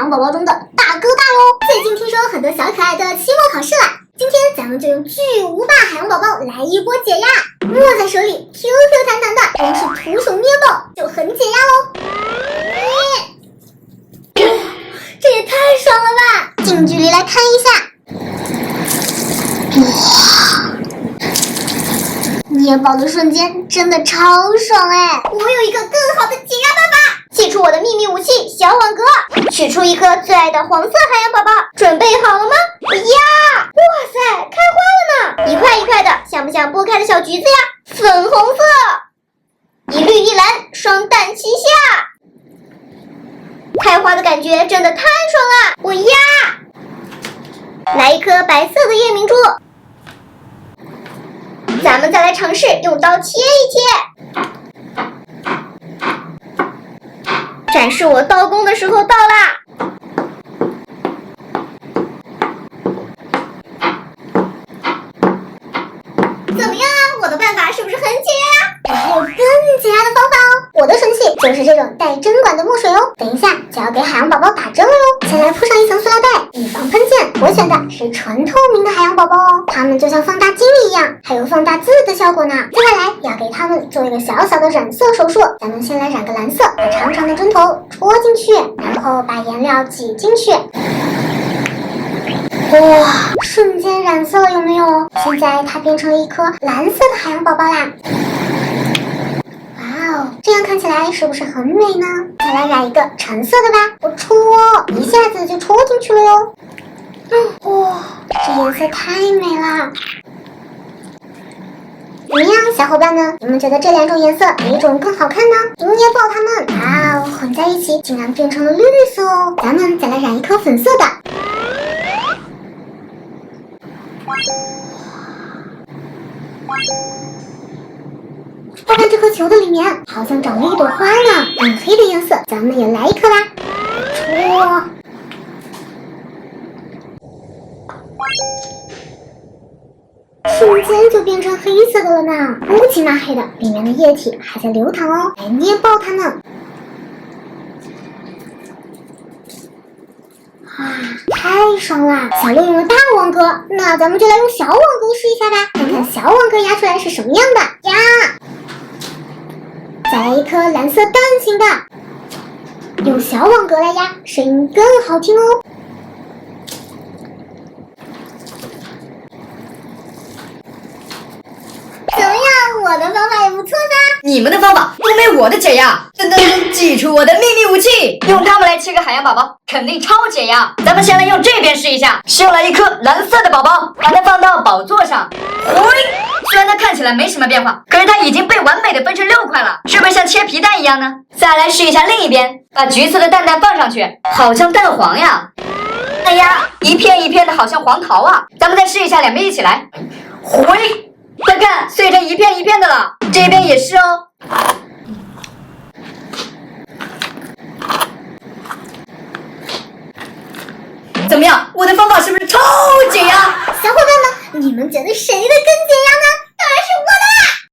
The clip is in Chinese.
洋宝宝中的大哥大哟。最近听说很多小可爱的期末考试了，今天咱们就用巨无霸海洋宝宝来一波解压，握在手里 Q Q 弹弹的，光是徒手捏爆就很解压喽。这也太爽了吧！近距离来看一下。捏爆的瞬间真的超爽哎！我有一个更好的解压办法，祭出我的秘密武器小网格，取出一颗最爱的黄色海洋宝宝，准备好了吗？呀！哇塞，开花了呢！一块一块的，像不像剥开的小橘子呀？粉红色，一绿一蓝，双蛋齐下，开花的感觉真的太爽了！我呀！来一颗白色的夜明珠。咱们再来尝试用刀切一切，展示我刀工的时候到啦！怎么样啊？我的办法是不是很解压呀？我还有更解压的方法哦！我的神器就是这种带针管的墨水哦，等一下就要给海洋宝宝打针了哟。先来铺上一层塑料袋，以防喷溅。我选的是纯透明的海洋宝宝哦，它们就像放大镜一样，还有放大字的效果呢。接下来要给它们做一个小小的染色手术，咱们先来染个蓝色，把长长的针头戳进去，然后把颜料挤进去。哇，瞬间染色了，有没有？现在它变成了一颗蓝色的海洋宝宝啦！哇哦，这样看起来是不是很美呢？再来染一个橙色的吧，我戳，一下子就戳进去了哟。哇，这颜色太美了！怎么样，小伙伴们？你们觉得这两种颜色哪一种更好看呢？捏爆它们！哇哦，混在一起竟然变成了绿色哦！咱们再来染一颗粉色的。看看这颗球的里面，好像长了一朵花呢，暗黑的颜色，咱们也来一颗吧。戳。瞬间就变成黑色的了呢，乌漆嘛黑的，里面的液体还在流淌哦，来捏爆它们！啊，太爽了！小鹿用了大网格，那咱们就来用小网格试一下吧，看看小网格压出来是什么样的呀！再来一颗蓝色蛋形的，用小网格来压，声音更好听哦。怎么样，我的方法也不错吧？你们的方法都没我的解压。噔噔，祭出我的秘密武器，用它们来切个海洋宝宝，肯定超解压。咱们先来用这边试一下，修来一颗蓝色的宝宝，把它放到宝座上。虽然它看起来没什么变化，可是它已经被完美的分成6块了，是不是像切皮蛋一样呢？再来试一下另一边，把橘色的蛋蛋放上去，好像蛋黄呀。哎呀，一片一片的，好像黄桃啊。咱们再试一下两边一起来，快看，碎成一片一片的了，这边也是哦。怎么样，我的方法是不是超解压？小伙伴们，你们觉得谁的更解压呢？当然是我